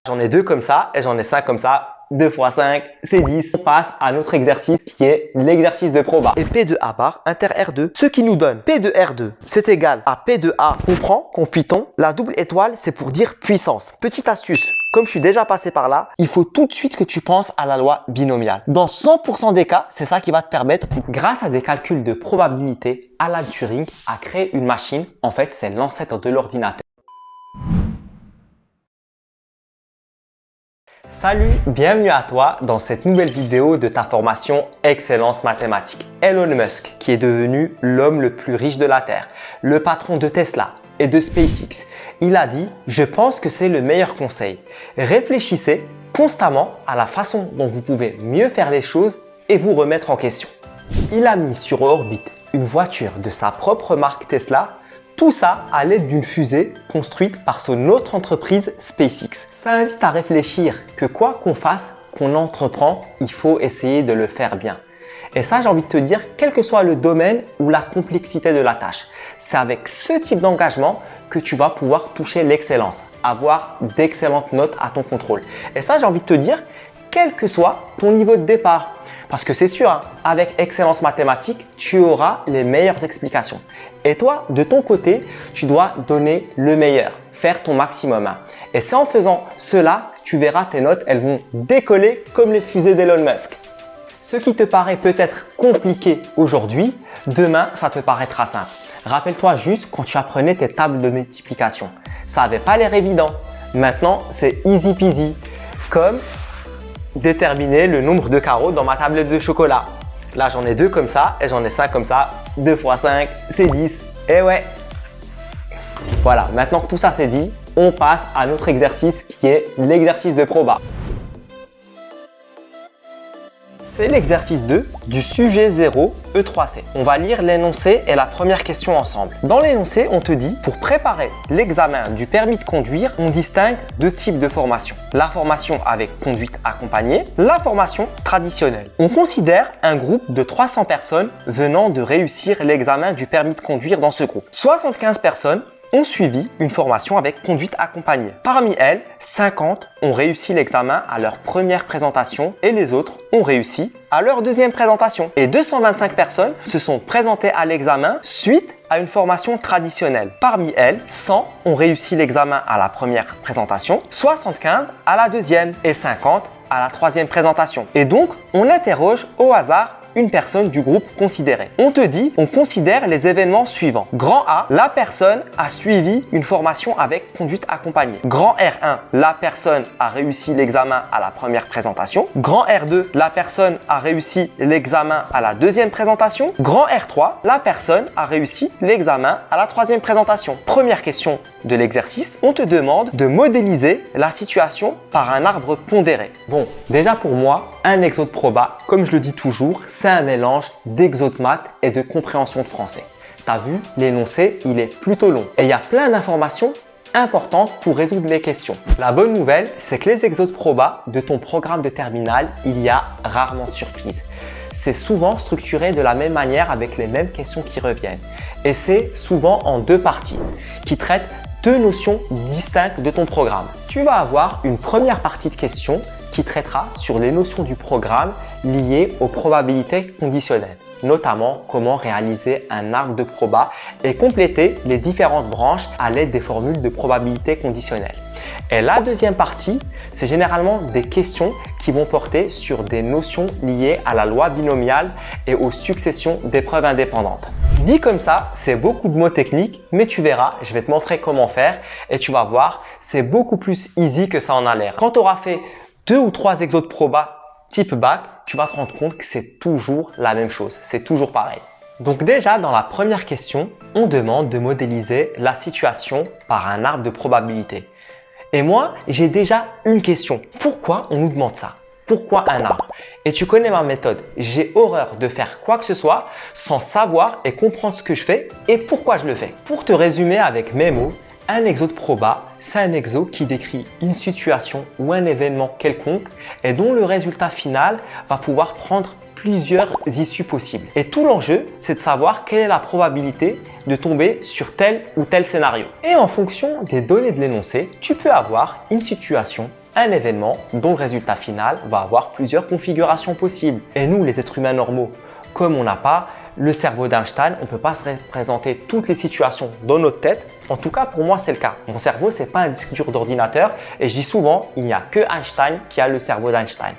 J'en ai 2 comme ça et j'en ai 5 comme ça. 2 x 5, c'est 10. On passe à notre exercice qui est l'exercice de proba. Et P de A bar inter R2, ce qui nous donne P de R2, c'est égal à P de A. On prend qu'en Python, la double étoile, c'est pour dire puissance. Petite astuce, comme je suis déjà passé par là, il faut tout de suite que tu penses à la loi binomiale. Dans 100% des cas, c'est ça qui va te permettre, grâce à des calculs de probabilité, Alan Turing a créé une machine. En fait, c'est l'ancêtre de l'ordinateur. Salut, bienvenue à toi dans cette nouvelle vidéo de ta formation Excellence Mathématique. Elon Musk, qui est devenu l'homme le plus riche de la Terre, le patron de Tesla et de SpaceX, il a dit « Je pense que c'est le meilleur conseil. Réfléchissez constamment à la façon dont vous pouvez mieux faire les choses et vous remettre en question. » Il a mis sur orbite une voiture de sa propre marque Tesla. Tout ça à l'aide d'une fusée construite par son autre entreprise SpaceX. Ça invite à réfléchir que quoi qu'on fasse, qu'on entreprend, il faut essayer de le faire bien. Et ça, j'ai envie de te dire, quel que soit le domaine ou la complexité de la tâche, c'est avec ce type d'engagement que tu vas pouvoir toucher l'excellence, avoir d'excellentes notes à ton contrôle. Et ça, j'ai envie de te dire, quel que soit ton niveau de départ. Parce que c'est sûr, hein, avec Excellence Mathématique, tu auras les meilleures explications. Et toi, de ton côté, tu dois donner le meilleur, faire ton maximum. Hein. Et c'est en faisant cela que tu verras tes notes, elles vont décoller comme les fusées d'Elon Musk. Ce qui te paraît peut-être compliqué aujourd'hui, demain, ça te paraîtra simple. Rappelle-toi juste quand tu apprenais tes tables de multiplication. Ça n'avait pas l'air évident. Maintenant, c'est easy peasy. Comme déterminer le nombre de carreaux dans ma tablette de chocolat. Là, j'en ai 2 comme ça et j'en ai 5 comme ça. 2 x 5, c'est 10. Et ouais. Voilà, maintenant que tout ça c'est dit, on passe à notre exercice qui est l'exercice de proba. C'est l'exercice 2 du sujet 0 E3C. On va lire l'énoncé et la première question ensemble. Dans l'énoncé, on te dit, pour préparer l'examen du permis de conduire, on distingue 2 types de formation. La formation avec conduite accompagnée, la formation traditionnelle. On considère un groupe de 300 personnes venant de réussir l'examen du permis de conduire dans ce groupe. 75 personnes ont suivi une formation avec conduite accompagnée. Parmi elles, 50 ont réussi l'examen à leur première présentation et les autres ont réussi à leur deuxième présentation. Et 225 personnes se sont présentées à l'examen suite à une formation traditionnelle. Parmi elles, 100 ont réussi l'examen à la première présentation, 75 à la deuxième et 50 à la troisième présentation. Et donc, on interroge au hasard une personne du groupe considéré. On te dit, on considère les événements suivants. Grand A, la personne a suivi une formation avec conduite accompagnée. Grand R1, la personne a réussi l'examen à la première présentation. Grand R2, la personne a réussi l'examen à la deuxième présentation. Grand R3, la personne a réussi l'examen à la troisième présentation. Première question de l'exercice, on te demande de modéliser la situation par un arbre pondéré. Bon, déjà pour moi, un exo de proba, comme je le dis toujours, c'est un mélange d'exo de maths et de compréhension de français. T'as vu, l'énoncé, il est plutôt long et il y a plein d'informations importantes pour résoudre les questions. La bonne nouvelle, c'est que les exos de proba de ton programme de terminale, il y a rarement de surprises. C'est souvent structuré de la même manière avec les mêmes questions qui reviennent. Et c'est souvent en 2 parties qui traitent 2 notions distinctes de ton programme. Tu vas avoir une première partie de questions qui traitera sur les notions du programme liées aux probabilités conditionnelles, notamment comment réaliser un arbre de proba et compléter les différentes branches à l'aide des formules de probabilité conditionnelle. Et la deuxième partie, c'est généralement des questions qui vont porter sur des notions liées à la loi binomiale et aux successions d'épreuves indépendantes. Dit comme ça, c'est beaucoup de mots techniques, mais tu verras, je vais te montrer comment faire et tu vas voir, c'est beaucoup plus easy que ça en a l'air. Quand tu auras fait 2 ou 3 exos de proba type bac, tu vas te rendre compte que c'est toujours la même chose, c'est toujours pareil. Donc déjà, dans la première question, on demande de modéliser la situation par un arbre de probabilité. Et moi, j'ai déjà une question. Pourquoi on nous demande ça? Pourquoi un arbre? Et tu connais ma méthode. J'ai horreur de faire quoi que ce soit sans savoir et comprendre ce que je fais et pourquoi je le fais. Pour te résumer avec mes mots, un exo de proba, c'est un exo qui décrit une situation ou un événement quelconque et dont le résultat final va pouvoir prendre plusieurs issues possibles. Et tout l'enjeu, c'est de savoir quelle est la probabilité de tomber sur tel ou tel scénario. Et en fonction des données de l'énoncé, tu peux avoir une situation, un événement dont le résultat final va avoir plusieurs configurations possibles. Et nous, les êtres humains normaux, comme on n'a pas le cerveau d'Einstein, on ne peut pas se représenter toutes les situations dans notre tête. En tout cas, pour moi, c'est le cas. Mon cerveau, ce n'est pas un disque dur d'ordinateur et je dis souvent, il n'y a que Einstein qui a le cerveau d'Einstein.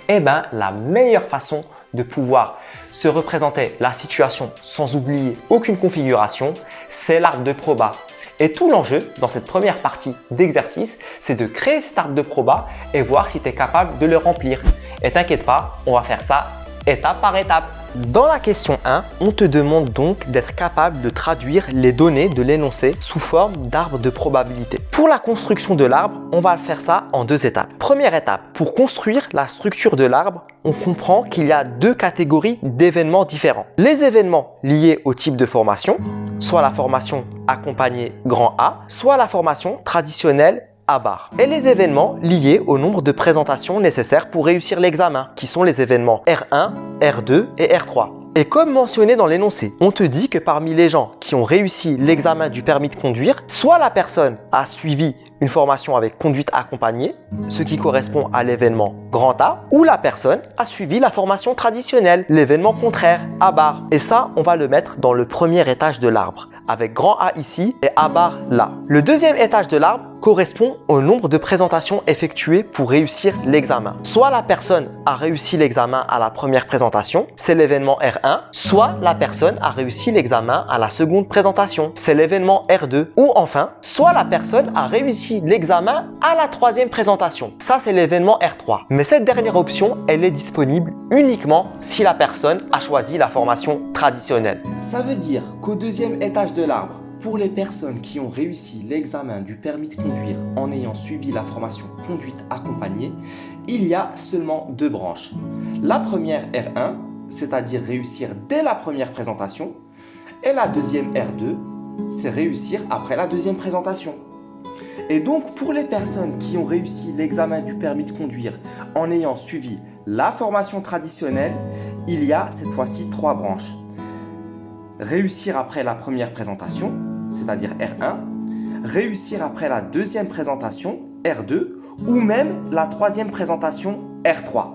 Eh bien, la meilleure façon de pouvoir se représenter la situation sans oublier aucune configuration, c'est l'arbre de Proba. Et tout l'enjeu dans cette première partie d'exercice, c'est de créer cet arbre de Proba et voir si tu es capable de le remplir. Et t'inquiète pas, on va faire ça étape par étape. Dans la question 1, on te demande donc d'être capable de traduire les données de l'énoncé sous forme d'arbre de probabilité. Pour la construction de l'arbre, on va faire ça en 2 étapes. Première étape, pour construire la structure de l'arbre, on comprend qu'il y a 2 catégories d'événements différents. Les événements liés au type de formation, soit la formation accompagnée grand A, soit la formation traditionnelle A bar. Et les événements liés au nombre de présentations nécessaires pour réussir l'examen, qui sont les événements R1, R2 et R3. Et comme mentionné dans l'énoncé, on te dit que parmi les gens qui ont réussi l'examen du permis de conduire, soit la personne a suivi une formation avec conduite accompagnée, ce qui correspond à l'événement grand A, ou la personne a suivi la formation traditionnelle, l'événement contraire, A bar. Et ça, on va le mettre dans le premier étage de l'arbre, avec grand A ici et A bar là. Le deuxième étage de l'arbre correspond au nombre de présentations effectuées pour réussir l'examen. Soit la personne a réussi l'examen à la première présentation, c'est l'événement R1, soit la personne a réussi l'examen à la seconde présentation, c'est l'événement R2, ou enfin, soit la personne a réussi l'examen à la troisième présentation. Ça, c'est l'événement R3. Mais cette dernière option, elle est disponible uniquement si la personne a choisi la formation traditionnelle. Ça veut dire qu'au deuxième étage de l'arbre, pour les personnes qui ont réussi l'examen du permis de conduire en ayant suivi la formation conduite accompagnée, il y a seulement 2 branches. La première R1, c'est-à-dire réussir dès la première présentation, et la deuxième R2, c'est réussir après la deuxième présentation. Et donc, pour les personnes qui ont réussi l'examen du permis de conduire en ayant suivi la formation traditionnelle, il y a cette fois-ci 3 branches. Réussir après la première présentation, c'est-à-dire R1, réussir après la deuxième présentation, R2, ou même la troisième présentation, R3.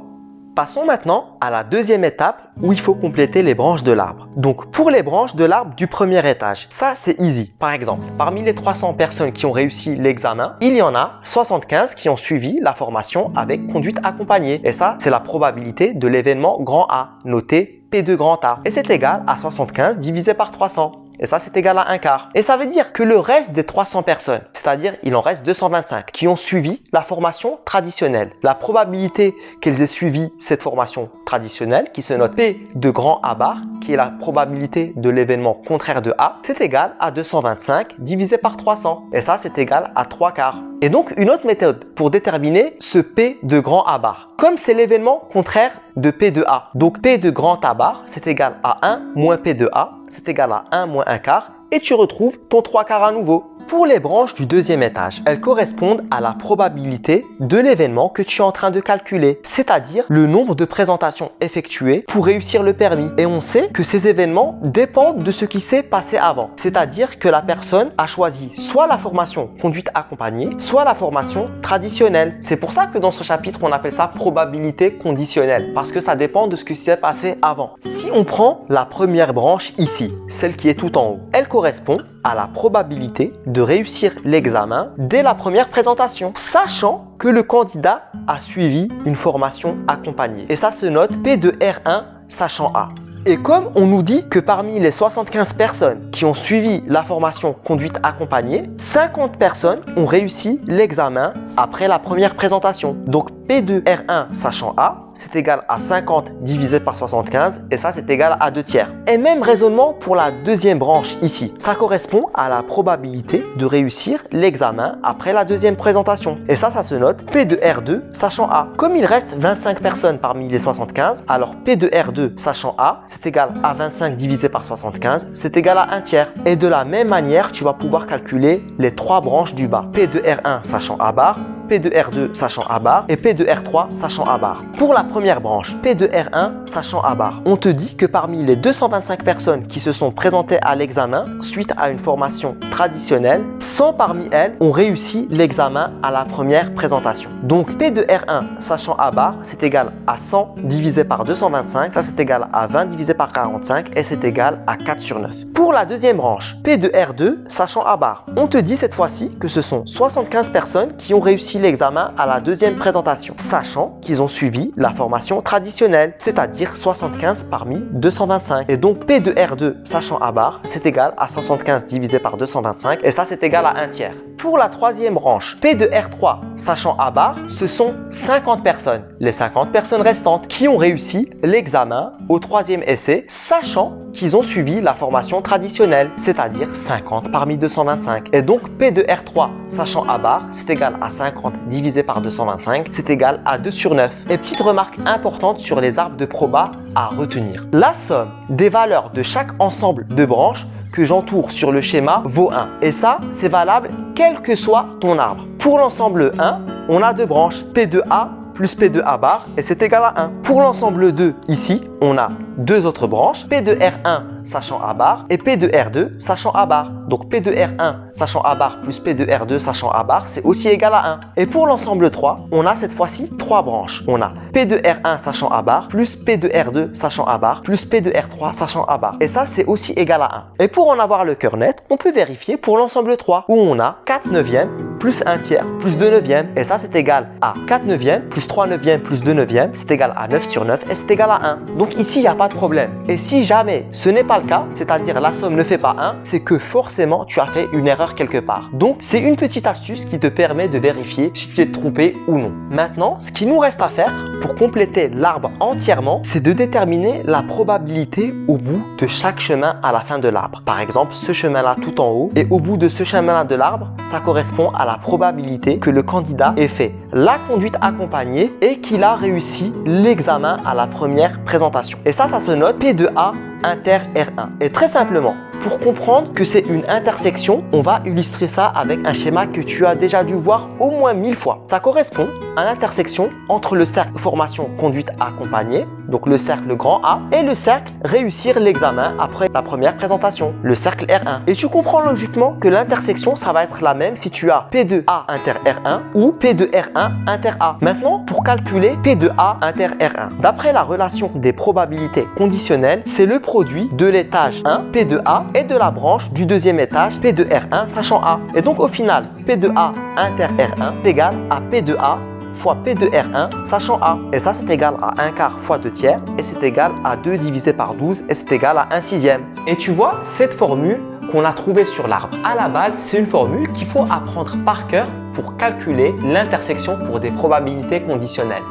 Passons maintenant à la deuxième étape où il faut compléter les branches de l'arbre. Donc pour les branches de l'arbre du premier étage, ça c'est easy. Par exemple, parmi les 300 personnes qui ont réussi l'examen, il y en a 75 qui ont suivi la formation avec conduite accompagnée. Et ça, c'est la probabilité de l'événement grand A, noté P2 grand A. Et c'est égal à 75 divisé par 300. Et ça, c'est égal à 1/4. Et ça veut dire que le reste des 300 personnes, c'est-à-dire il en reste 225, qui ont suivi la formation traditionnelle. La probabilité qu'elles aient suivi cette formation traditionnelle, qui se note P de grand A bar, qui est la probabilité de l'événement contraire de A, c'est égal à 225 divisé par 300. Et ça, c'est égal à 3/4. Et donc, une autre méthode pour déterminer ce P de grand A bar. Comme c'est l'événement contraire de P de A. Donc, P de grand A bar, c'est égal à 1 moins P de A, c'est égal à 1 moins 1/4. Et tu retrouves ton 3/4 à nouveau. Pour les branches du deuxième étage, elles correspondent à la probabilité de l'événement que tu es en train de calculer, c'est-à-dire le nombre de présentations effectuées pour réussir le permis. Et on sait que ces événements dépendent de ce qui s'est passé avant, c'est-à-dire que la personne a choisi soit la formation conduite accompagnée, soit la formation traditionnelle. C'est pour ça que dans ce chapitre, on appelle ça probabilité conditionnelle, parce que ça dépend de ce qui s'est passé avant. Si on prend la première branche ici, celle qui est tout en haut, elle correspond à la probabilité de réussir l'examen dès la première présentation, sachant que le candidat a suivi une formation accompagnée. Et ça se note P de R1 sachant A. Et comme on nous dit que parmi les 75 personnes qui ont suivi la formation conduite accompagnée, 50 personnes ont réussi l'examen après la première présentation. Donc P de R1 sachant A, c'est égal à 50 divisé par 75 et ça c'est égal à 2/3. Et même raisonnement pour la deuxième branche ici. Ça correspond à la probabilité de réussir l'examen après la deuxième présentation. Et ça se note P de R2 sachant A. Comme il reste 25 personnes parmi les 75, alors P de R2 sachant A, c'est égal à 25 divisé par 75, c'est égal à 1/3. Et de la même manière, tu vas pouvoir calculer les 3 branches du bas. P de R1 sachant A bar, P de R2 sachant A bar et P de R3 sachant A bar. Pour la première branche, P de R1 sachant A bar, on te dit que parmi les 225 personnes qui se sont présentées à l'examen suite à une formation traditionnelle, 100 parmi elles ont réussi l'examen à la première présentation. Donc P de R1 sachant A bar, c'est égal à 100 divisé par 225, ça c'est égal à 20 divisé par 45 et c'est égal à 4 sur 9. Pour la deuxième branche, P de R2 sachant A bar, on te dit cette fois-ci que ce sont 75 personnes qui ont réussi l'examen à la deuxième présentation, sachant qu'ils ont suivi la formation traditionnelle, c'est-à-dire 75 parmi 225. Et donc P de R2 sachant A bar, c'est égal à 175 divisé par 225 et ça c'est égal à 1 tiers. Pour la troisième branche, P de R3 sachant A bar, ce sont 50 personnes, les 50 personnes restantes qui ont réussi l'examen au troisième essai, sachant qu'ils ont suivi la formation traditionnelle, c'est-à-dire 50 parmi 225. Et donc P de R3 sachant A bar, c'est égal à 50 divisé par 225, c'est égal à 2 sur 9. Et petite remarque importante sur les arbres de proba à retenir. La somme des valeurs de chaque ensemble de branches que j'entoure sur le schéma vaut 1. Et ça, c'est valable quel que soit ton arbre. Pour l'ensemble 1, on a deux branches, P de A plus P de A bar et c'est égal à 1. Pour l'ensemble 2, ici, on a deux autres branches, P de R1 sachant A bar et P de R2 sachant A bar. Donc P de R1 sachant A bar plus P de R2 sachant A bar, c'est aussi égal à 1. Et pour l'ensemble 3, on a cette fois-ci trois branches. On a P de R1 sachant A bar plus P de R2 sachant A bar plus P de R3 sachant A bar. Et ça, c'est aussi égal à 1. Et pour en avoir le cœur net, on peut vérifier pour l'ensemble 3 où on a 4 neuvièmes plus 1 tiers plus 2 neuvièmes. Et ça, c'est égal à 4 neuvièmes plus 3 neuvièmes plus 2 neuvièmes. C'est égal à 9 sur 9 et c'est égal à 1. Donc ici, il n'y a pas de problème. Et si jamais ce n'est pas le cas, c'est-à-dire la somme ne fait pas 1, c'est que forcément tu as fait une erreur quelque part. Donc c'est une petite astuce qui te permet de vérifier si tu t'es trompé ou non. Maintenant, ce qu'il nous reste à faire pour compléter l'arbre entièrement, c'est de déterminer la probabilité au bout de chaque chemin à la fin de l'arbre. Par exemple, ce chemin-là tout en haut et au bout de ce chemin-là de l'arbre, ça correspond à la probabilité que le candidat ait fait la conduite accompagnée et qu'il a réussi l'examen à la première présentation. Et ça se note P de A inter R1. Et très simplement, pour comprendre que c'est une intersection, on va illustrer ça avec un schéma que tu as déjà dû voir au moins 1000 fois. Ça correspond à l'intersection entre le cercle formation conduite accompagnée, donc le cercle grand A, et le cercle réussir l'examen après la première présentation, le cercle R1. Et tu comprends logiquement que l'intersection, ça va être la même si tu as P de A inter R1 ou P de R1 inter A. Maintenant, pour calculer P de A inter R1, d'après la relation des probabilités conditionnelles, c'est le produit de l'étage 1, P de A, et de la branche du deuxième étage, P de R1 sachant A. Et donc au final, P de A inter R1 est égal à P de A fois P de R1 sachant A. Et ça, c'est égal à 1 quart fois 2 tiers et c'est égal à 2 divisé par 12 et c'est égal à 1 sixième. Et tu vois, cette formule qu'on a trouvée sur l'arbre, à la base, c'est une formule qu'il faut apprendre par cœur pour calculer l'intersection pour des probabilités conditionnelles.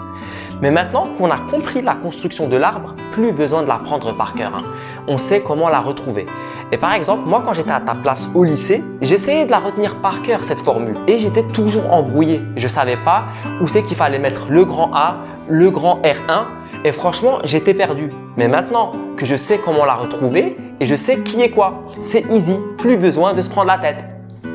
Mais maintenant qu'on a compris la construction de l'arbre, plus besoin de l'apprendre par cœur. On sait comment la retrouver. Et par exemple, moi quand j'étais à ta place au lycée, j'essayais de la retenir par cœur cette formule et j'étais toujours embrouillé. Je ne savais pas où c'est qu'il fallait mettre le grand A, le grand R1 et franchement, j'étais perdu. Mais maintenant que je sais comment la retrouver et je sais qui est quoi, c'est easy, plus besoin de se prendre la tête.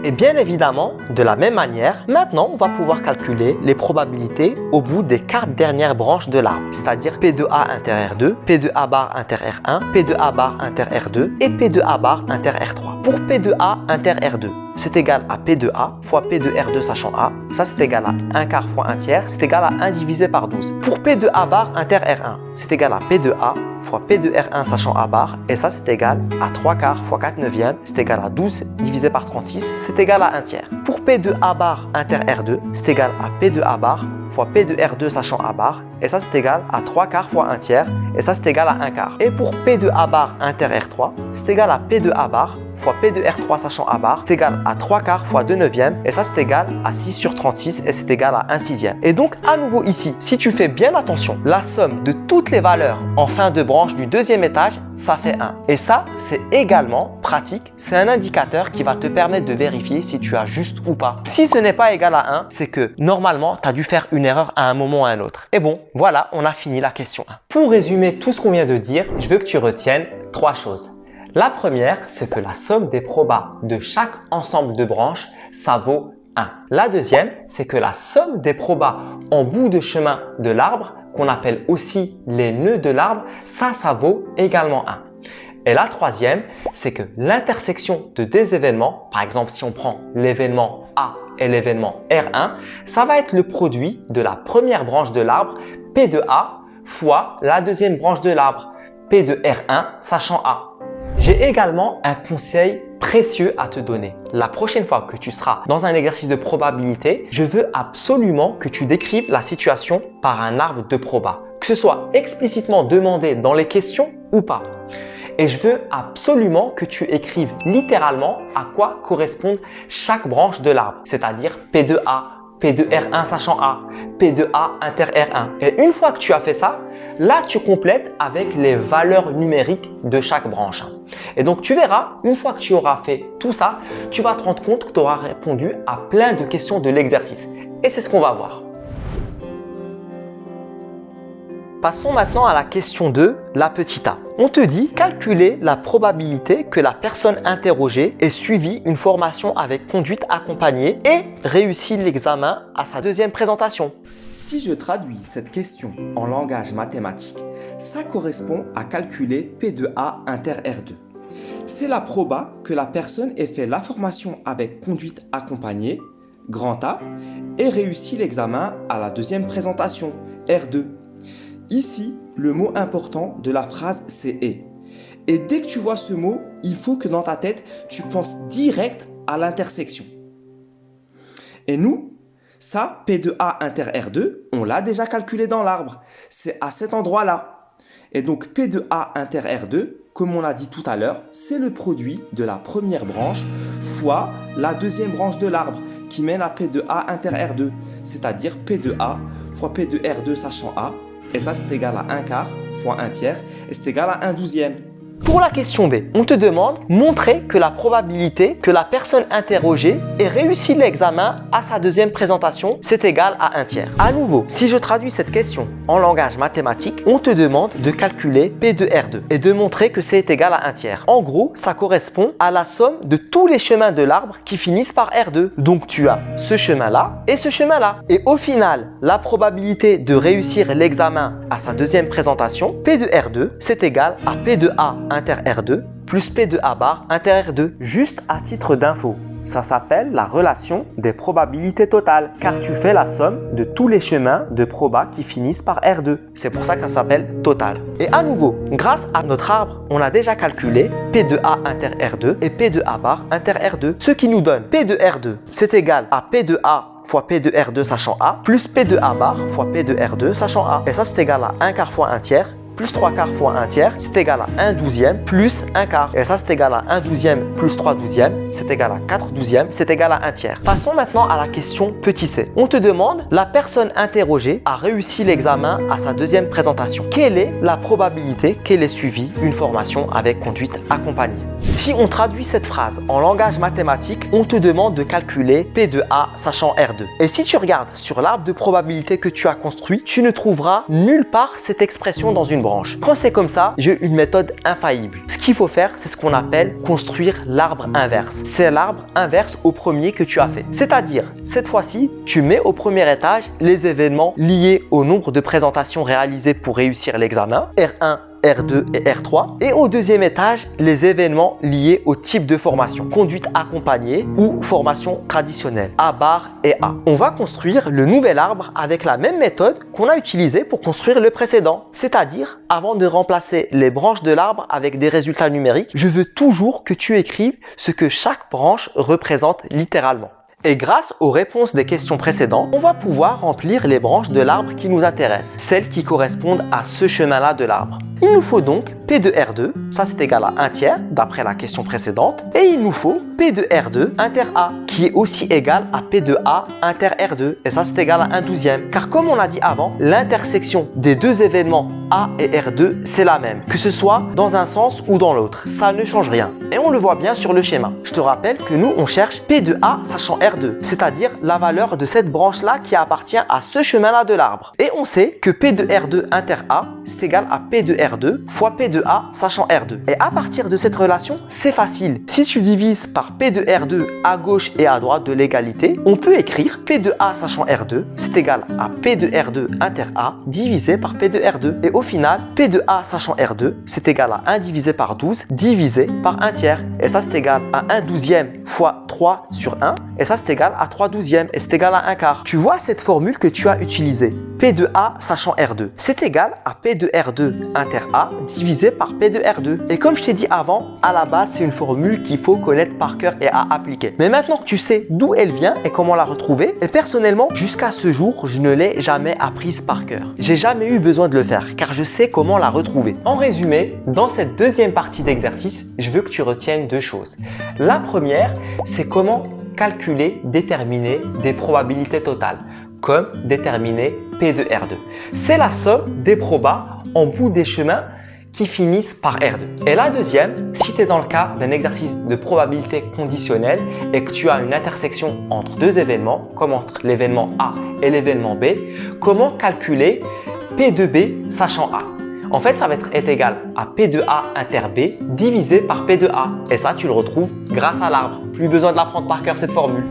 Et bien évidemment, de la même manière, maintenant on va pouvoir calculer les probabilités au bout des 4 dernières branches de l'arbre, c'est-à-dire P de A inter R2, P de A bar inter R1, P de A bar inter R2 et P de A bar inter R3. Pour P de A inter R2, c'est égal à P de A fois P de R2 sachant A, ça c'est égal à 1 quart fois 1 tiers, c'est égal à 1 divisé par 12. Pour P de A bar inter R1, c'est égal à P de A fois P de R1 sachant A bar et ça c'est égal à 3 quarts fois 4 neuvièmes, c'est égal à 12 divisé par 36, c'est égal à 1 tiers. Pour P de A bar inter R2, c'est égal à P de A bar fois P de R2 sachant A bar et ça c'est égal à 3 quarts fois 1 tiers et ça c'est égal à 1 quart. Et pour P de A bar inter R3, c'est égal à P de A bar fois P de R3 sachant A bar, c'est égal à 3 quarts fois 2 neuvièmes et ça c'est égal à 6 sur 36 et c'est égal à 1 sixième. Et donc à nouveau ici, si tu fais bien attention, la somme de toutes les valeurs en fin de branche du deuxième étage, ça fait 1. Et ça, c'est également pratique, c'est un indicateur qui va te permettre de vérifier si tu as juste ou pas. Si ce n'est pas égal à 1, c'est que normalement, tu as dû faire une erreur à un moment ou à un autre. Et bon, voilà, on a fini la question 1. Pour résumer tout ce qu'on vient de dire, je veux que tu retiennes 3 choses. La première, c'est que la somme des probas de chaque ensemble de branches, ça vaut 1. La deuxième, c'est que la somme des probas en bout de chemin de l'arbre, qu'on appelle aussi les nœuds de l'arbre, ça vaut également 1. Et la troisième, c'est que l'intersection de deux événements, par exemple si on prend l'événement A et l'événement R1, ça va être le produit de la première branche de l'arbre P de A fois la deuxième branche de l'arbre P de R1 sachant A. J'ai également un conseil précieux à te donner. La prochaine fois que tu seras dans un exercice de probabilité, je veux absolument que tu décrives la situation par un arbre de proba, que ce soit explicitement demandé dans les questions ou pas. Et je veux absolument que tu écrives littéralement à quoi correspond chaque branche de l'arbre, c'est-à-dire P de A, P de R1 sachant A, P de A inter R1. Et une fois que tu as fait ça, là tu complètes avec les valeurs numériques de chaque branche. Et donc tu verras, une fois que tu auras fait tout ça, tu vas te rendre compte que tu auras répondu à plein de questions de l'exercice. Et c'est ce qu'on va voir. Passons maintenant à la question 2, la petite a. On te dit calculer la probabilité que la personne interrogée ait suivi une formation avec conduite accompagnée et réussi l'examen à sa deuxième présentation. Si je traduis cette question en langage mathématique, ça correspond à calculer P de A inter R2. C'est la proba que la personne ait fait la formation avec conduite accompagnée, grand A, et réussi l'examen à la deuxième présentation, R2. Ici, le mot important de la phrase, c'est « et ». Et dès que tu vois ce mot, il faut que dans ta tête, tu penses direct à l'intersection. Et nous, ça, P de A inter R2, on l'a déjà calculé dans l'arbre. C'est à cet endroit-là. Et donc, P de A inter R2, comme on l'a dit tout à l'heure, c'est le produit de la première branche fois la deuxième branche de l'arbre qui mène à P de A inter R2, c'est-à-dire P de A fois P de R2 sachant A. Et ça, c'est égal à 1 quart fois 1 tiers, et c'est égal à 1 douzième. Pour la question B, on te demande montrer que la probabilité que la personne interrogée ait réussi l'examen à sa deuxième présentation, c'est égal à 1 tiers. À nouveau, si je traduis cette question en langage mathématique, on te demande de calculer P de R2 et de montrer que c'est égal à 1 tiers. En gros, ça correspond à la somme de tous les chemins de l'arbre qui finissent par R2. Donc tu as ce chemin-là et ce chemin-là. Et au final, la probabilité de réussir l'examen à sa deuxième présentation, P de R2, c'est égal à P de A inter R2 plus P de A bar inter R2. Juste à titre d'info, ça s'appelle la relation des probabilités totales car tu fais la somme de tous les chemins de proba qui finissent par R2. C'est pour ça que ça s'appelle total. Et à nouveau, grâce à notre arbre, on a déjà calculé P de A inter R2 et P de A bar inter R2, ce qui nous donne P de R2, c'est égal à P de A fois P de R2 sachant A plus P de A bar fois P de R2 sachant A. Et ça, c'est égal à 1 quart fois 1 tiers plus 3 quarts fois 1 tiers, c'est égal à 1 douzième plus 1 quart. Et ça, c'est égal à 1 douzième plus 3 douzièmes, c'est égal à 4 douzièmes, c'est égal à 1 tiers. Passons maintenant à la question petit c. On te demande, la personne interrogée a réussi l'examen à sa deuxième présentation. Quelle est la probabilité qu'elle ait suivi une formation avec conduite accompagnée? Si on traduit cette phrase en langage mathématique, on te demande de calculer P de A sachant R2. Et si tu regardes sur l'arbre de probabilité que tu as construit, tu ne trouveras nulle part cette expression dans une branche. Quand c'est comme ça, j'ai une méthode infaillible. Ce qu'il faut faire, c'est ce qu'on appelle construire l'arbre inverse. C'est l'arbre inverse au premier que tu as fait. C'est-à-dire, cette fois-ci, tu mets au premier étage les événements liés au nombre de présentations réalisées pour réussir l'examen, R1, R2 et R3. Et au deuxième étage, les événements liés au type de formation, conduite accompagnée ou formation traditionnelle, A bar et A. On va construire le nouvel arbre avec la même méthode qu'on a utilisée pour construire le précédent. C'est-à-dire, avant de remplacer les branches de l'arbre avec des résultats numériques, je veux toujours que tu écrives ce que chaque branche représente littéralement. Et grâce aux réponses des questions précédentes, on va pouvoir remplir les branches de l'arbre qui nous intéressent, celles qui correspondent à ce chemin-là de l'arbre. Il nous faut donc P de R2, ça c'est égal à 1 tiers d'après la question précédente, et il nous faut P de R2 inter A, qui est aussi égal à P de A inter R2, et ça c'est égal à 1 douzième. Car comme on l'a dit avant, l'intersection des deux événements A et R2, c'est la même, que ce soit dans un sens ou dans l'autre, ça ne change rien. Et on le voit bien sur le schéma. Je te rappelle que nous on cherche P de A sachant R2, c'est-à-dire la valeur de cette branche-là qui appartient à ce chemin-là de l'arbre. Et on sait que P de R2 inter A, c'est égal à P de R2 fois P de A sachant R2. Et à partir de cette relation, c'est facile. Si tu divises par P de R2 à gauche et et à droite de l'égalité, on peut écrire P de A sachant R2, c'est égal à P de R2 inter A divisé par P de R2. Et au final, P de A sachant R2, c'est égal à 1 divisé par 12 divisé par 1 tiers. Et ça, c'est égal à 1 douzième fois 3 sur 1. Et ça, c'est égal à 3 douzièmes. Et c'est égal à 1 quart. Tu vois cette formule que tu as utilisée. P de A sachant R2, c'est égal à P de R2 inter A divisé par P de R2. Et comme je t'ai dit avant, à la base, c'est une formule qu'il faut connaître par cœur et à appliquer. Mais maintenant que tu sais d'où elle vient et comment la retrouver, et personnellement, jusqu'à ce jour, je ne l'ai jamais apprise par cœur. J'ai jamais eu besoin de le faire car je sais comment la retrouver. En résumé, dans cette deuxième partie d'exercice, je veux que tu retiennes deux choses. La première, c'est comment calculer, déterminer des probabilités totales, comme déterminer P de R2. C'est la somme des probas en bout des chemins qui finissent par R2. Et la deuxième, si tu es dans le cas d'un exercice de probabilité conditionnelle et que tu as une intersection entre deux événements, comme entre l'événement A et l'événement B, comment calculer P de B sachant A? En fait, ça va être égal à P de A inter B divisé par P de A. Et ça, tu le retrouves grâce à l'arbre. Plus besoin de l'apprendre par cœur cette formule.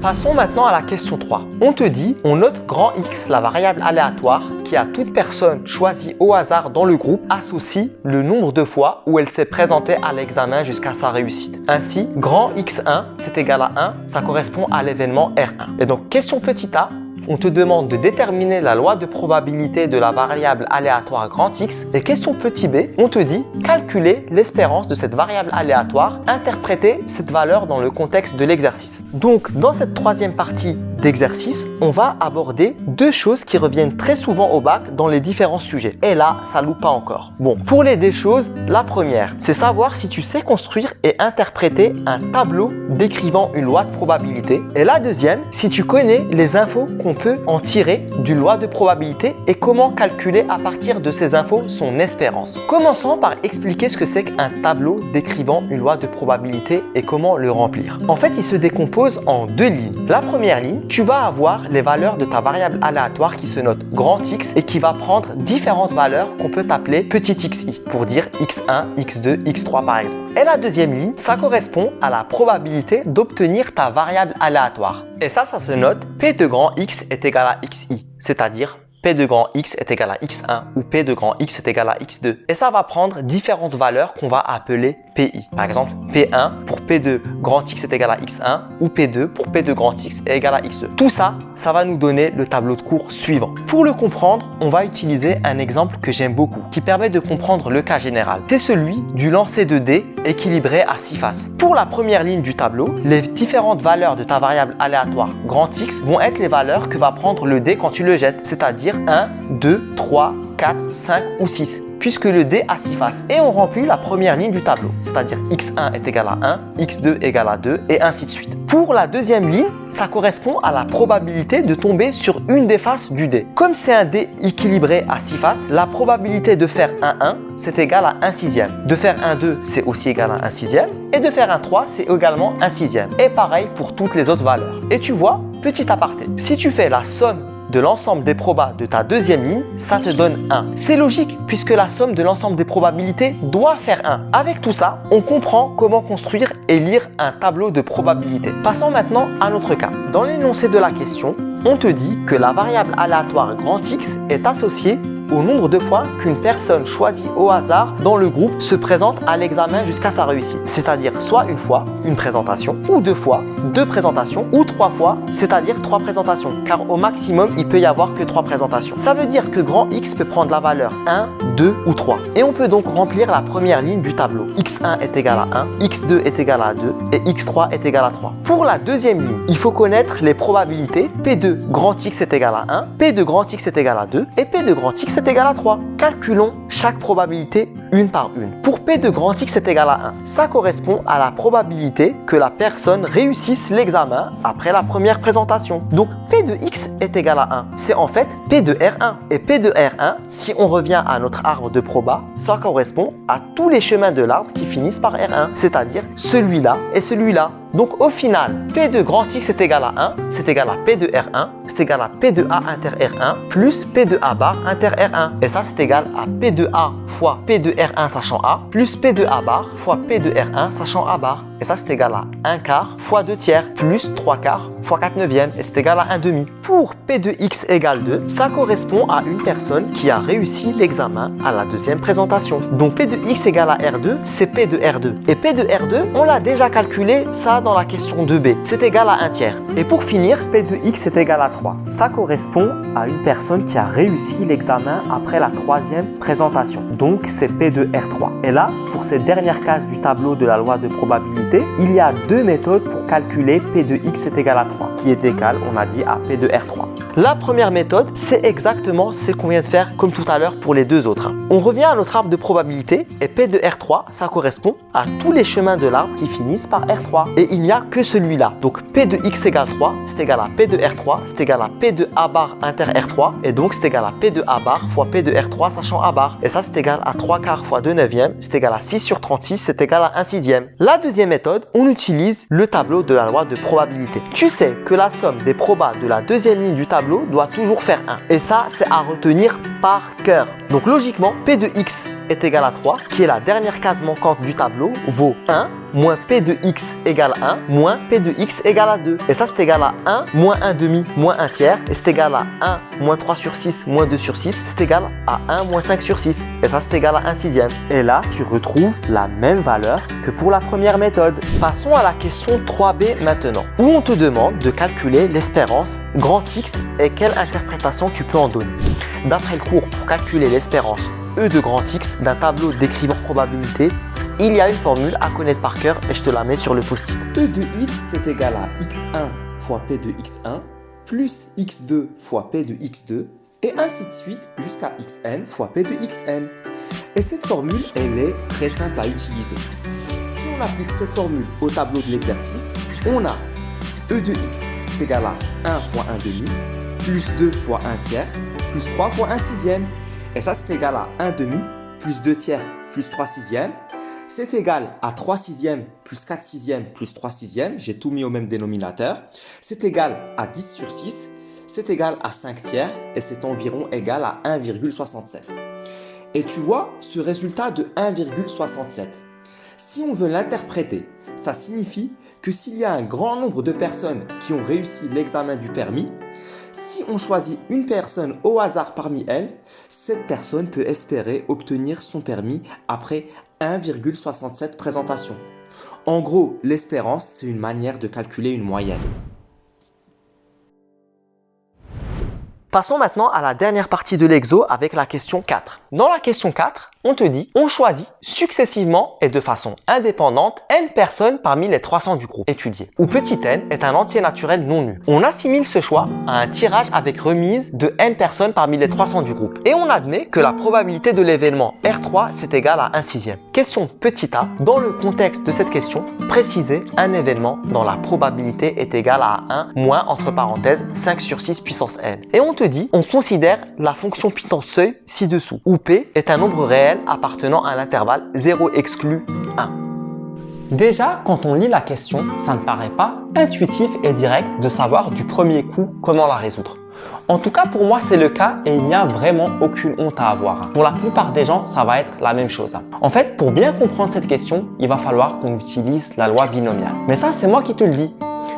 Passons maintenant à la question 3. On te dit, on note grand X, la variable aléatoire, qui à toute personne choisie au hasard dans le groupe associe le nombre de fois où elle s'est présentée à l'examen jusqu'à sa réussite. Ainsi, grand X1, c'est égal à 1, ça correspond à l'événement R1. Et donc, question petit a, on te demande de déterminer la loi de probabilité de la variable aléatoire grand X. Et question petit b, on te dit calculer l'espérance de cette variable aléatoire, interpréter cette valeur dans le contexte de l'exercice. Donc, dans cette troisième partie d'exercice, on va aborder deux choses qui reviennent très souvent au bac dans les différents sujets. Et là, ça loupe pas encore. Bon, pour les deux choses, la première, c'est savoir si tu sais construire et interpréter un tableau décrivant une loi de probabilité. Et la deuxième, si tu connais les infos qu'on peut en tirer d'une loi de probabilité et comment calculer à partir de ces infos son espérance. Commençons par expliquer ce que c'est qu'un tableau décrivant une loi de probabilité et comment le remplir. En fait, il se décompose en deux lignes. La première ligne, tu vas avoir les valeurs de ta variable aléatoire qui se note grand X et qui va prendre différentes valeurs qu'on peut appeler petit xi pour dire x1, x2, x3 par exemple. Et la deuxième ligne, ça correspond à la probabilité d'obtenir ta variable aléatoire. Et ça se note P de grand X est égal à xi, c'est-à-dire P de grand X est égal à x1 ou P de grand X est égal à x2. Et ça va prendre différentes valeurs qu'on va appeler PI. Par exemple, P1 pour P de grand X est égal à x1 ou P2 pour P de grand X est égal à x2. Tout ça, ça va nous donner le tableau de cours suivant. Pour le comprendre, on va utiliser un exemple que j'aime beaucoup, qui permet de comprendre le cas général. C'est celui du lancer de dés équilibré à 6 faces. Pour la première ligne du tableau, les différentes valeurs de ta variable aléatoire grand X vont être les valeurs que va prendre le dé quand tu le jettes, c'est-à-dire 1, 2, 3, 4, 5 ou 6, puisque le dé a 6 faces. Et on remplit la première ligne du tableau, c'est-à-dire x1 est égal à 1, x2 égale à 2 et ainsi de suite. Pour la deuxième ligne, ça correspond à la probabilité de tomber sur une des faces du dé. Comme c'est un dé équilibré à 6 faces, la probabilité de faire un 1, c'est égal à 1 sixième. De faire un 2, c'est aussi égal à 1 sixième. Et de faire un 3, c'est également 1 sixième. Et pareil pour toutes les autres valeurs. Et tu vois, petit aparté, si tu fais la somme de l'ensemble des probas de ta deuxième ligne, ça te donne 1. C'est logique puisque la somme de l'ensemble des probabilités doit faire 1. Avec tout ça, on comprend comment construire et lire un tableau de probabilité. Passons maintenant à notre cas. Dans l'énoncé de la question, on te dit que la variable aléatoire grand X est associée au nombre de fois qu'une personne choisie au hasard dans le groupe se présente à l'examen jusqu'à sa réussite. C'est-à-dire soit une fois, une présentation, ou deux fois, deux présentations, ou trois fois, c'est-à-dire trois présentations. Car au maximum, il peut y avoir que 3 présentations. Ça veut dire que grand X peut prendre la valeur 1, 2 ou 3. Et on peut donc remplir la première ligne du tableau. x1 est égal à 1, x2 est égal à 2 et x3 est égal à 3. Pour la deuxième ligne, il faut connaître les probabilités. P de grand X est égal à 1, P de grand X est égal à 2 et P de grand X est égal à 3. Calculons chaque probabilité une par une. Pour P de grand X est égal à 1, ça correspond à la probabilité que la personne réussisse l'examen après la première présentation. Donc P de X est égal à 1. C'est en fait P de R1. Et P de R1, si on revient à notre arbre de proba, ça correspond à tous les chemins de l'arbre qui finissent par R1, c'est-à-dire celui-là et celui-là. Donc au final, P de grand X est égal à 1, c'est égal à P de R1, c'est égal à P de A inter R1 plus P de A bar inter R1. Et ça, c'est égal à P de A fois P de R1 sachant A, plus P de A bar fois P de R1 sachant A bar. Et ça, c'est égal à 1 quart fois 2 tiers, plus 3 quarts fois 4 neuvièmes, et c'est égal à 1 demi. Pour P de X égale 2, ça correspond à une personne qui a réussi l'examen à la deuxième présentation. Donc P de X égale à R2, c'est P de R2. Et P de R2, on l'a déjà calculé, ça dans la question 2B. C'est égal à 1 tiers. Et pour finir, P de X est égal à 3. Ça correspond à une personne qui a réussi l'examen après la troisième présentation. Donc c'est P de R3. Et là, pour cette dernière case du tableau de la loi de probabilité, il y a deux méthodes pour calculer P de X est égal à 3, qui est égal, on a dit, à P de R3. La première méthode, c'est exactement ce qu'on vient de faire comme tout à l'heure pour les deux autres. On revient à notre arbre de probabilité et P de R3, ça correspond à tous les chemins de l'arbre qui finissent par R3. Et il n'y a que celui-là. Donc P de X égale 3, c'est égal à P de R3, c'est égal à P de A bar inter R3. Et donc c'est égal à P de A bar fois P de R3 sachant A bar. Et ça c'est égal à 3 quarts fois 2 neuvièmes, c'est égal à 6 sur 36, c'est égal à 1 sixième. La deuxième méthode, on utilise le tableau de la loi de probabilité. Tu sais que la somme des probas de la deuxième ligne du tableau doit toujours faire 1. Et ça, c'est à retenir par cœur. Donc logiquement, P de X est égal à 3, qui est la dernière case manquante du tableau, vaut 1, moins P de X égale 1, moins P de X égale à 2. Et ça, c'est égal à 1, moins 1 demi, moins 1 tiers. Et c'est égal à 1, moins 3 sur 6, moins 2 sur 6. C'est égal à 1, moins 5 sur 6. Et ça, c'est égal à 1 sixième. Et là, tu retrouves la même valeur que pour la première méthode. Passons à la question 3B maintenant, où on te demande de calculer l'espérance grand X et quelle interprétation tu peux en donner. D'après le cours, pour calculer l'espérance E de grand X d'un tableau décrivant probabilité, il y a une formule à connaître par cœur et je te la mets sur le post-it. E de X c'est égal à X1 fois P de X1 plus X2 fois P de X2 et ainsi de suite jusqu'à Xn fois P de Xn. Et cette formule, elle est très simple à utiliser. Si on applique cette formule au tableau de l'exercice, on a E de X c'est égal à 1 fois 1 demi plus 2 fois 1 tiers plus 3 fois 1 sixième. Et ça, c'est égal à 1 demi plus 2 tiers plus 3 sixièmes. C'est égal à 3 sixièmes plus 4 sixièmes plus 3 sixièmes. J'ai tout mis au même dénominateur. C'est égal à 10 sur 6. C'est égal à 5 tiers. Et c'est environ égal à 1,67. Et tu vois, ce résultat de 1,67, si on veut l'interpréter, ça signifie que s'il y a un grand nombre de personnes qui ont réussi l'examen du permis, si on choisit une personne au hasard parmi elles, cette personne peut espérer obtenir son permis après 1,67 présentations. En gros, l'espérance, c'est une manière de calculer une moyenne. Passons maintenant à la dernière partie de l'exo avec la question 4. Dans la question 4, on te dit, on choisit successivement et de façon indépendante n personnes parmi les 300 du groupe étudié, où petit n est un entier naturel non nul. On assimile ce choix à un tirage avec remise de n personnes parmi les 300 du groupe. Et on admet que la probabilité de l'événement R3 c'est égal à 1 sixième. Question petit a, dans le contexte de cette question, préciser un événement dont la probabilité est égale à 1 moins entre parenthèses 5 sur 6 puissance n. Et on te dit, on considère la fonction pitance seuil ci-dessous, où P est un nombre réel appartenant à l'intervalle 0 exclu 1. Déjà, quand on lit la question, ça ne paraît pas intuitif et direct de savoir du premier coup comment la résoudre. En tout cas, pour moi, c'est le cas et il n'y a vraiment aucune honte à avoir. Pour la plupart des gens, ça va être la même chose. En fait, pour bien comprendre cette question, il va falloir qu'on utilise la loi binomiale. Mais ça, c'est moi qui te le dis.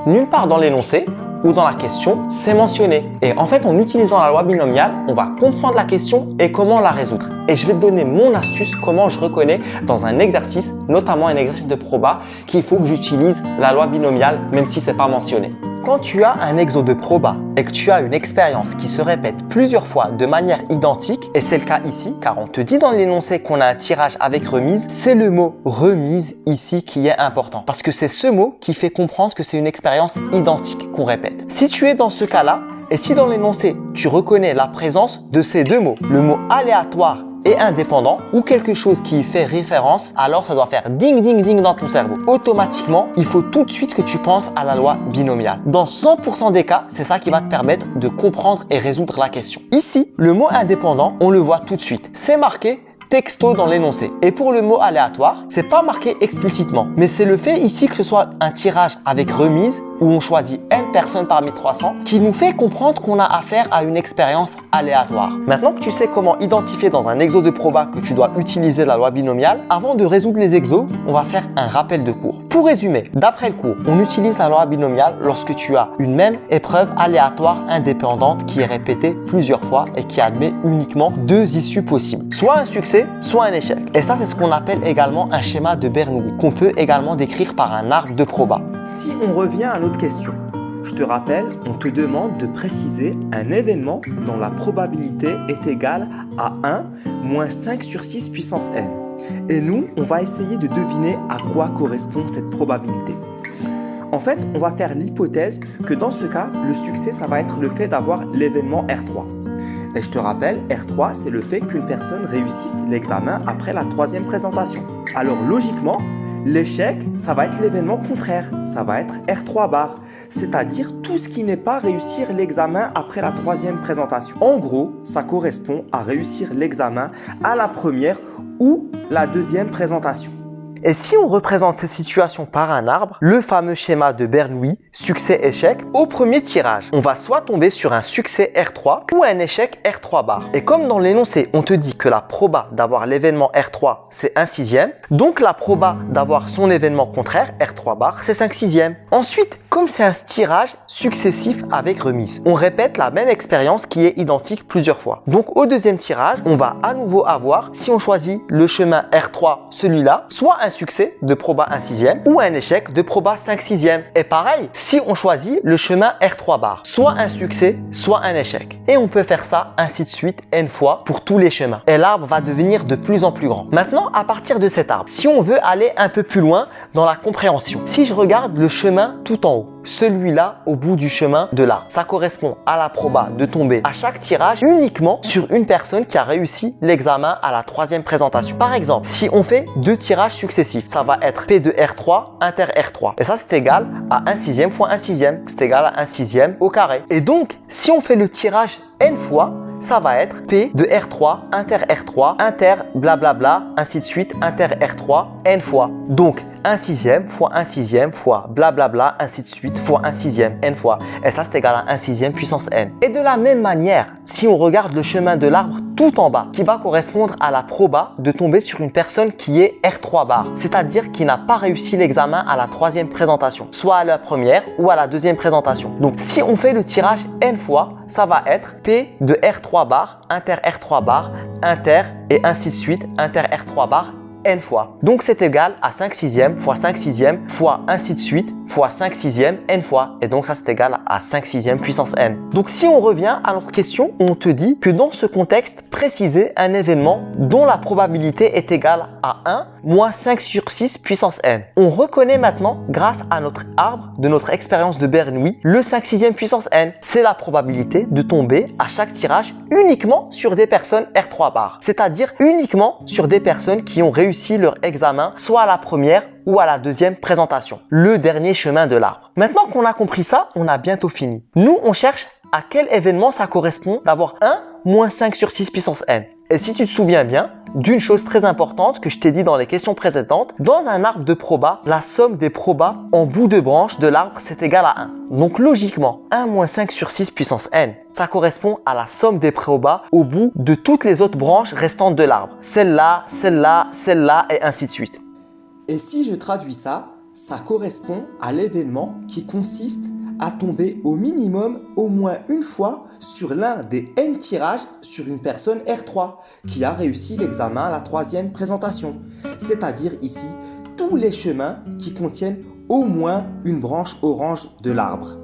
Nulle part dans l'énoncé ou dans la question, c'est mentionné. Et en fait, en utilisant la loi binomiale, on va comprendre la question et comment la résoudre. Et je vais te donner mon astuce, comment je reconnais dans un exercice, notamment un exercice de proba, qu'il faut que j'utilise la loi binomiale, même si c'est pas mentionné. Quand tu as un exo de proba et que tu as une expérience qui se répète plusieurs fois de manière identique, et c'est le cas ici, car on te dit dans l'énoncé qu'on a un tirage avec remise, c'est le mot remise ici qui est important. Parce que c'est ce mot qui fait comprendre que c'est une expérience identique qu'on répète. Si tu es dans ce cas-là, et si dans l'énoncé, tu reconnais la présence de ces deux mots, le mot aléatoire et indépendant ou quelque chose qui y fait référence, alors ça doit faire ding ding ding dans ton cerveau. Automatiquement, il faut tout de suite que tu penses à la loi binomiale. Dans 100% des cas, c'est ça qui va te permettre de comprendre et résoudre la question. Ici, le mot indépendant, on le voit tout de suite. C'est marqué texto dans l'énoncé. Et pour le mot aléatoire, c'est pas marqué explicitement, mais c'est le fait ici que ce soit un tirage avec remise où on choisit N personnes parmi 300 qui nous fait comprendre qu'on a affaire à une expérience aléatoire. Maintenant que tu sais comment identifier dans un exo de proba que tu dois utiliser la loi binomiale, avant de résoudre les exos, on va faire un rappel de cours. Pour résumer, d'après le cours, on utilise la loi binomiale lorsque tu as une même épreuve aléatoire indépendante qui est répétée plusieurs fois et qui admet uniquement deux issues possibles, soit un succès, soit un échec. Et ça, c'est ce qu'on appelle également un schéma de Bernoulli, qu'on peut également décrire par un arbre de proba. Si on revient à notre question, je te rappelle, on te demande de préciser un événement dont la probabilité est égale à 1 moins 5 sur 6 puissance n. Et nous, on va essayer de deviner à quoi correspond cette probabilité. En fait, on va faire l'hypothèse que dans ce cas, le succès, ça va être le fait d'avoir l'événement R3. Et je te rappelle, R3, c'est le fait qu'une personne réussisse l'examen après la troisième présentation. Alors logiquement, l'échec, ça va être l'événement contraire, ça va être R3 bar, c'est-à-dire tout ce qui n'est pas réussir l'examen après la troisième présentation. En gros, ça correspond à réussir l'examen à la première ou la deuxième présentation. Et si on représente cette situation par un arbre, le fameux schéma de Bernoulli, succès-échec, au premier tirage, on va soit tomber sur un succès R3 ou un échec R3 bar. Et comme dans l'énoncé, on te dit que la proba d'avoir l'événement R3, c'est 1/6, donc la proba d'avoir son événement contraire, R3 bar, c'est 5/6. Ensuite, comme c'est un tirage successif avec remise, on répète la même expérience qui est identique plusieurs fois. Donc au deuxième tirage, on va à nouveau avoir, si on choisit le chemin R3, celui-là, soit un succès de proba 1/6 ou un échec de proba 5/6. Et pareil, si on choisit le chemin R3 bar, soit un succès, soit un échec. Et on peut faire ça ainsi de suite n fois pour tous les chemins. Et l'arbre va devenir de plus en plus grand. Maintenant, à partir de cet arbre, si on veut aller un peu plus loin dans la compréhension, si je regarde le chemin tout en haut, celui-là au bout du chemin de l'arbre, ça correspond à la proba de tomber à chaque tirage uniquement sur une personne qui a réussi l'examen à la troisième présentation. Par exemple, si on fait deux tirages successifs, ça va être P de R3 inter R3. Et ça, c'est égal à 1/6 fois 1/6. C'est égal à 1/6 au carré. Et donc, si on fait le tirage n fois, ça va être P de R3 inter R3 inter blablabla, ainsi de suite, inter R3 n fois. Donc, 1/6 fois 1/6 fois blablabla, ainsi de suite, fois 1/6 n fois. Et ça, c'est égal à 1/6 puissance n. Et de la même manière, si on regarde le chemin de l'arbre tout en bas, qui va correspondre à la proba de tomber sur une personne qui est R3 bar, c'est-à-dire qui n'a pas réussi l'examen à la troisième présentation, soit à la première ou à la deuxième présentation. Donc, si on fait le tirage n fois, ça va être P de R3 bar, inter R3 bar, inter et ainsi de suite, inter R3 bar n fois. Donc c'est égal à 5/6 fois 5/6 fois ainsi de suite fois 5/6 n fois. Et donc ça c'est égal à 5/6 puissance n. Donc si on revient à notre question, on te dit que dans ce contexte, préciser un événement dont la probabilité est égale à 1 moins 5 sur 6 puissance n. On reconnaît maintenant, grâce à notre arbre de notre expérience de Bernoulli, le 5/6 puissance n. C'est la probabilité de tomber à chaque tirage uniquement sur des personnes R3 bar. C'est-à-dire uniquement sur des personnes qui ont réussi leur examen soit à la première ou à la deuxième présentation, le dernier chemin de l'arbre. Maintenant qu'on a compris ça, on a bientôt fini. Nous, on cherche à quel événement ça correspond d'avoir 1 moins 5 sur 6 puissance n. Et si tu te souviens bien d'une chose très importante que je t'ai dit dans les questions précédentes, dans un arbre de proba, la somme des probas en bout de branche de l'arbre, c'est égal à 1. Donc logiquement, 1 moins 5 sur 6 puissance n, ça correspond à la somme des probas au bout de toutes les autres branches restantes de l'arbre. Celle-là, celle-là, celle-là et ainsi de suite. Et si je traduis ça, ça correspond à l'événement qui consiste à tomber au minimum au moins une fois sur l'un des n tirages sur une personne R3 qui a réussi l'examen à la troisième présentation. C'est-à-dire ici tous les chemins qui contiennent au moins une branche orange de l'arbre.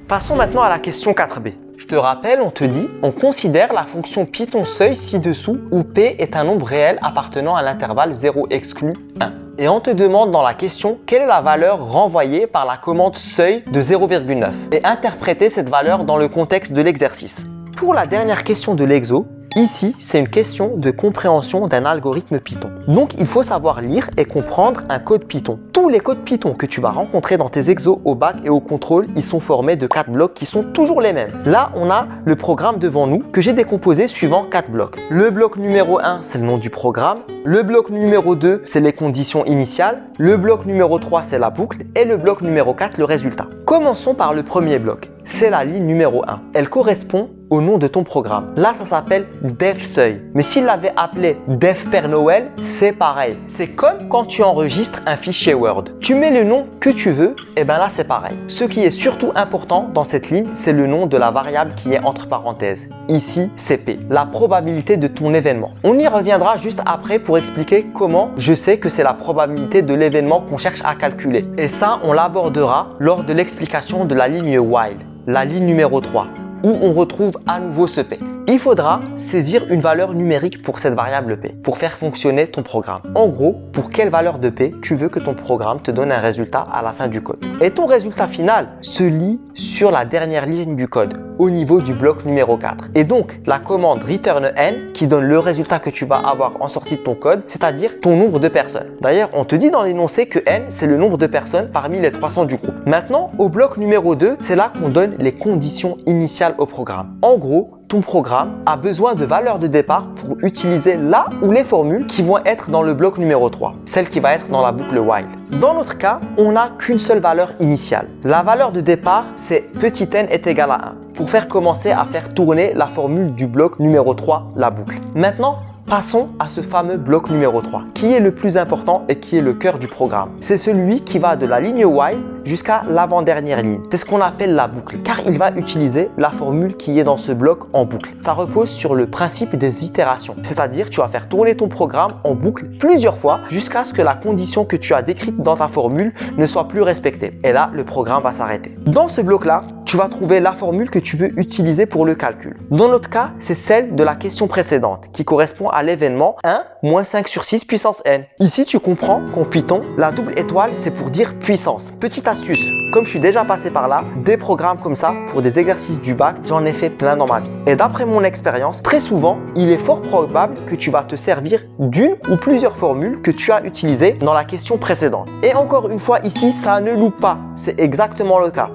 Passons maintenant à la question 4b. Je te rappelle, on te dit, on considère la fonction Python seuil ci-dessous où P est un nombre réel appartenant à l'intervalle 0 exclu 1. Et on te demande dans la question quelle est la valeur renvoyée par la commande seuil de 0,9 et interpréter cette valeur dans le contexte de l'exercice. Pour la dernière question de l'exo, Ici, c'est une question de compréhension d'un algorithme Python. Donc, il faut savoir lire et comprendre un code Python. Tous les codes Python que tu vas rencontrer dans tes exos au bac et au contrôle, ils sont formés de 4 blocs qui sont toujours les mêmes. Là, on a le programme devant nous que j'ai décomposé suivant 4 blocs. Le bloc numéro 1, c'est le nom du programme. Le bloc numéro 2, c'est les conditions initiales. Le bloc numéro 3, c'est la boucle. Et le bloc numéro 4, le résultat. Commençons par le premier bloc. C'est la ligne numéro 1. Elle correspond au nom de ton programme. Là, ça s'appelle Def Seuil. Mais s'il l'avait appelé Def Père Noël, c'est pareil. C'est comme quand tu enregistres un fichier Word. Tu mets le nom que tu veux, et bien là, c'est pareil. Ce qui est surtout important dans cette ligne, c'est le nom de la variable qui est entre parenthèses. Ici, c'est P, la probabilité de ton événement. On y reviendra juste après pour expliquer comment je sais que c'est la probabilité de l'événement qu'on cherche à calculer. Et ça, on l'abordera lors de l'explication de la ligne while, la ligne numéro 3. Où on retrouve à nouveau ce P. Il faudra saisir une valeur numérique pour cette variable P, pour faire fonctionner ton programme. En gros, pour quelle valeur de P tu veux que ton programme te donne un résultat à la fin du code. Et ton résultat final se lit sur la dernière ligne du code, au niveau du bloc numéro 4. Et donc, la commande return n qui donne le résultat que tu vas avoir en sortie de ton code, c'est-à-dire ton nombre de personnes. D'ailleurs, on te dit dans l'énoncé que n, c'est le nombre de personnes parmi les 300 du groupe. Maintenant, au bloc numéro 2, c'est là qu'on donne les conditions initiales au programme. En gros, ton programme a besoin de valeurs de départ pour utiliser là ou les formules qui vont être dans le bloc numéro 3, celle qui va être dans la boucle while. Dans notre cas, on n'a qu'une seule valeur initiale. La valeur de départ, c'est petit n est égal à 1, pour faire commencer à faire tourner la formule du bloc numéro 3, la boucle. Maintenant, passons à ce fameux bloc numéro 3, qui est le plus important et qui est le cœur du programme. C'est celui qui va de la ligne while jusqu'à l'avant-dernière ligne. C'est ce qu'on appelle la boucle, car il va utiliser la formule qui est dans ce bloc en boucle. Ça repose sur le principe des itérations, c'est-à-dire tu vas faire tourner ton programme en boucle plusieurs fois jusqu'à ce que la condition que tu as décrite dans ta formule ne soit plus respectée. Et là, le programme va s'arrêter. Dans ce bloc-là, tu vas trouver la formule que tu veux utiliser pour le calcul. Dans notre cas, c'est celle de la question précédente, qui correspond à l'événement 1 moins 5 sur 6 puissance n. Ici, tu comprends qu'en Python, la double étoile, c'est pour dire puissance. Petite astuce, comme je suis déjà passé par là, des programmes comme ça, pour des exercices du bac, j'en ai fait plein dans ma vie. Et d'après mon expérience, très souvent, il est fort probable que tu vas te servir d'une ou plusieurs formules que tu as utilisées dans la question précédente. Et encore une fois, ici, ça ne loupe pas. C'est exactement le cas.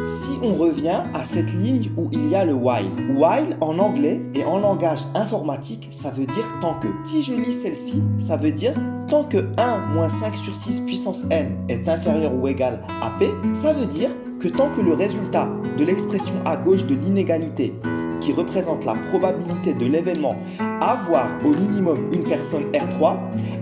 Si on revient à cette ligne où il y a le while. While en anglais et en langage informatique, ça veut dire tant que. Si je lis celle-ci, ça veut dire tant que 1 moins 5 sur 6 puissance n est inférieur ou égal à p, ça veut dire que tant que le résultat de l'expression à gauche de l'inégalité qui représente la probabilité de l'événement avoir au minimum une personne R3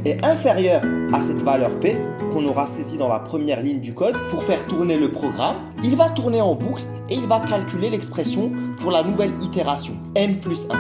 est inférieur à cette valeur P qu'on aura saisie dans la première ligne du code pour faire tourner le programme, il va tourner en boucle et il va calculer l'expression pour la nouvelle itération n plus 1.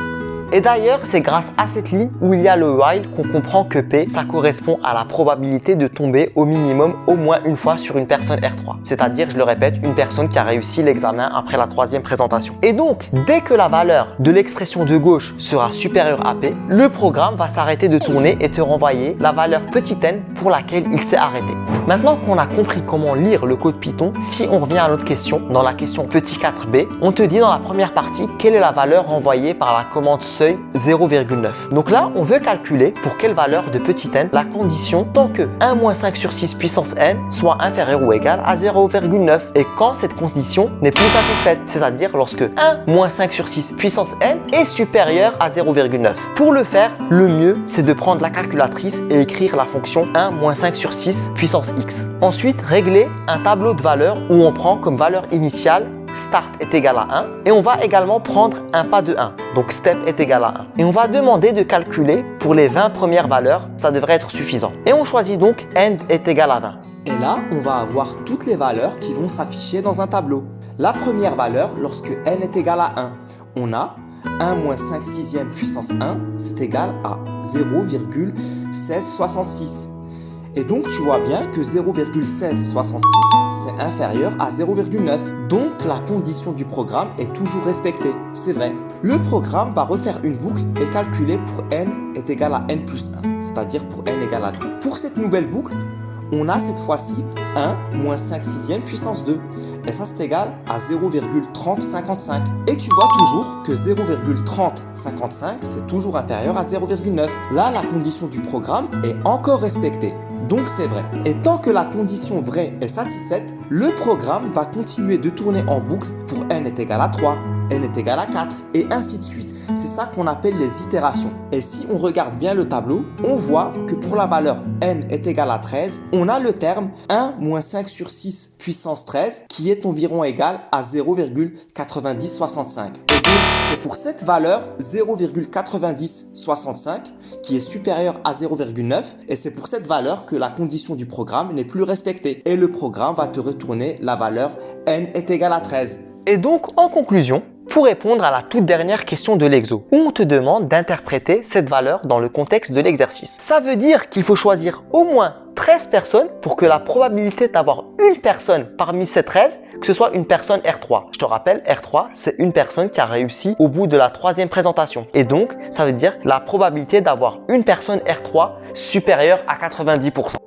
Et d'ailleurs, c'est grâce à cette ligne où il y a le while qu'on comprend que P, ça correspond à la probabilité de tomber au minimum au moins une fois sur une personne R3. C'est-à-dire, je le répète, une personne qui a réussi l'examen après la 3e présentation. Et donc, dès que la valeur de l'expression de gauche sera supérieure à P, le programme va s'arrêter de tourner et te renvoyer la valeur petit n pour laquelle il s'est arrêté. Maintenant qu'on a compris comment lire le code Python, si on revient à notre question, dans la question petit 4b, on te dit dans la première partie quelle est la valeur renvoyée par la commande seuil 0,9. Donc là, on veut calculer pour quelle valeur de petit n la condition tant que 1 moins 5 sur 6 puissance n soit inférieur ou égal à 0,9 et quand cette condition n'est plus satisfaite, c'est-à-dire lorsque 1 moins 5 sur 6 puissance n est supérieur à 0,9. Pour le faire, le mieux, c'est de prendre la calculatrice et écrire la fonction 1 moins 5 sur 6 puissance x. Ensuite, régler un tableau de valeurs où on prend comme valeur initiale start est égal à 1 et on va également prendre un pas de 1, donc step est égal à 1. Et on va demander de calculer pour les 20 premières valeurs, ça devrait être suffisant. Et on choisit donc end est égal à 20. Et là, on va avoir toutes les valeurs qui vont s'afficher dans un tableau. La première valeur, lorsque n est égal à 1, on a 1 moins 5 sixième puissance 1, c'est égal à 0,1666. Et donc, tu vois bien que 0,1666, c'est inférieur à 0,9. Donc, la condition du programme est toujours respectée. C'est vrai. Le programme va refaire une boucle et calculer pour n est égal à n plus 1, c'est-à-dire pour n égale à 2. Pour cette nouvelle boucle, on a cette fois-ci 1 moins 5 sixième puissance 2. Et ça, c'est égal à 0,3055. Et tu vois toujours que 0,3055, c'est toujours inférieur à 0,9. Là, la condition du programme est encore respectée. Donc c'est vrai. Et tant que la condition vraie est satisfaite, le programme va continuer de tourner en boucle pour n est égal à 3, n est égal à 4 et ainsi de suite. C'est ça qu'on appelle les itérations. Et si on regarde bien le tableau, on voit que pour la valeur n est égal à 13, on a le terme 1 moins 5 sur 6 puissance 13 qui est environ égal à 0,9065. Et donc c'est pour cette valeur 0,9065 qui est supérieure à 0,9 et c'est pour cette valeur que la condition du programme n'est plus respectée. Et le programme va te retourner la valeur n est égal à 13. Et donc, en conclusion, pour répondre à la toute dernière question de l'exo, où on te demande d'interpréter cette valeur dans le contexte de l'exercice. Ça veut dire qu'il faut choisir au moins 13 personnes pour que la probabilité d'avoir une personne parmi ces 13, que ce soit une personne R3. Je te rappelle, R3, c'est une personne qui a réussi au bout de la 3e présentation. Et donc, ça veut dire la probabilité d'avoir une personne R3 supérieure à 90%.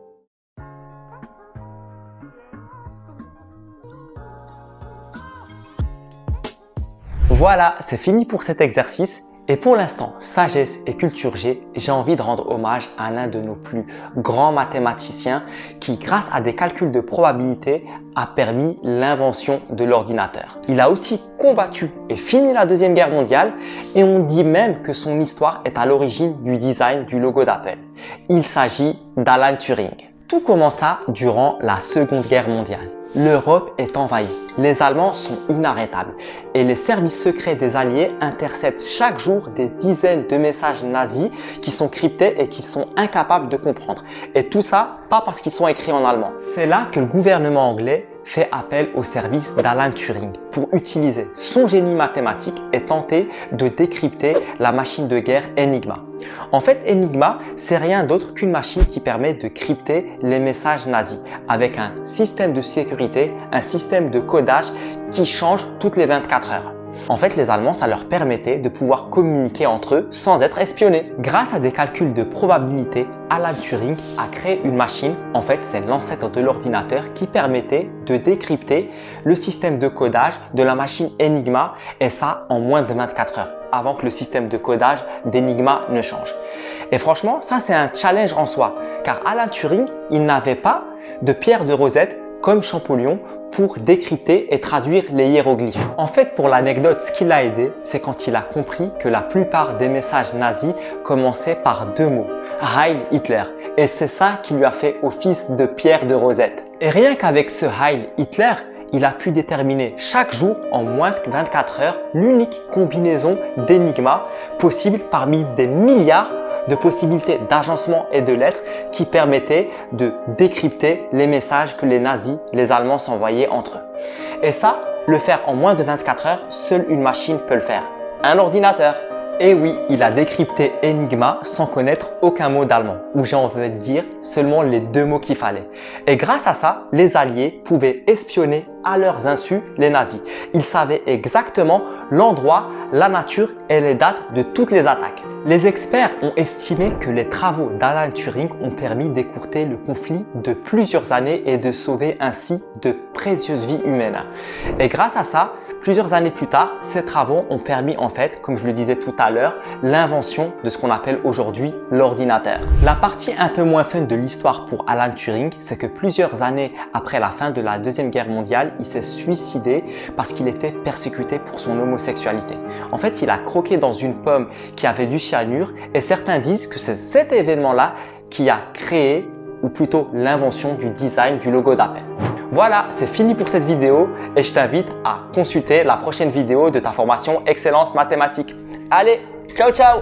Voilà, c'est fini pour cet exercice. Et pour l'instant, sagesse et culture G, j'ai envie de rendre hommage à l'un de nos plus grands mathématiciens qui, grâce à des calculs de probabilité, a permis l'invention de l'ordinateur. Il a aussi combattu et fini la Deuxième Guerre mondiale et on dit même que son histoire est à l'origine du design du logo d'Apple. Il s'agit d'Alan Turing. Tout commença durant la Seconde Guerre mondiale. L'Europe est envahie, les Allemands sont inarrêtables et les services secrets des Alliés interceptent chaque jour des dizaines de messages nazis qui sont cryptés et qui sont incapables de comprendre. Et tout ça, pas parce qu'ils sont écrits en allemand. C'est là que le gouvernement anglais fait appel au service d'Alan Turing pour utiliser son génie mathématique et tenter de décrypter la machine de guerre Enigma. En fait, Enigma, c'est rien d'autre qu'une machine qui permet de crypter les messages nazis avec un système de sécurité, un système de codage qui change toutes les 24 heures. En fait, les Allemands, ça leur permettait de pouvoir communiquer entre eux sans être espionnés. Grâce à des calculs de probabilité, Alan Turing a créé une machine, en fait c'est l'ancêtre de l'ordinateur, qui permettait de décrypter le système de codage de la machine Enigma et ça en moins de 24 heures, avant que le système de codage d'Enigma ne change. Et franchement, ça c'est un challenge en soi, car Alan Turing, il n'avait pas de pierre de Rosette comme Champollion pour décrypter et traduire les hiéroglyphes. En fait, pour l'anecdote, ce qui l'a aidé, c'est quand il a compris que la plupart des messages nazis commençaient par deux mots, Heil Hitler. Et c'est ça qui lui a fait office de pierre de Rosette. Et rien qu'avec ce Heil Hitler, il a pu déterminer chaque jour en moins de 24 heures l'unique combinaison d'énigmas possible parmi des milliards de possibilités d'agencement et de lettres qui permettaient de décrypter les messages que les nazis, les Allemands s'envoyaient entre eux. Et ça, le faire en moins de 24 heures, seule une machine peut le faire. Un ordinateur. Et oui, il a décrypté Enigma sans connaître aucun mot d'allemand, ou j'ai envie de dire seulement les deux mots qu'il fallait. Et grâce à ça, les Alliés pouvaient espionner à leurs insus les nazis. Ils savaient exactement l'endroit, la nature et les dates de toutes les attaques. Les experts ont estimé que les travaux d'Alan Turing ont permis d'écourter le conflit de plusieurs années et de sauver ainsi de précieuses vies humaines. Et grâce à ça, plusieurs années plus tard, ces travaux ont permis en fait, comme je le disais tout à l'heure, l'invention de ce qu'on appelle aujourd'hui l'ordinateur. La partie un peu moins fun de l'histoire pour Alan Turing, c'est que plusieurs années après la fin de la Deuxième Guerre mondiale, il s'est suicidé parce qu'il était persécuté pour son homosexualité. En fait, il a croqué dans une pomme qui avait du cyanure et certains disent que c'est cet événement-là qui a créé, ou plutôt l'invention du design du logo d'Apple. Voilà, c'est fini pour cette vidéo et je t'invite à consulter la prochaine vidéo de ta formation Excellence Mathématique. Allez, ciao ciao!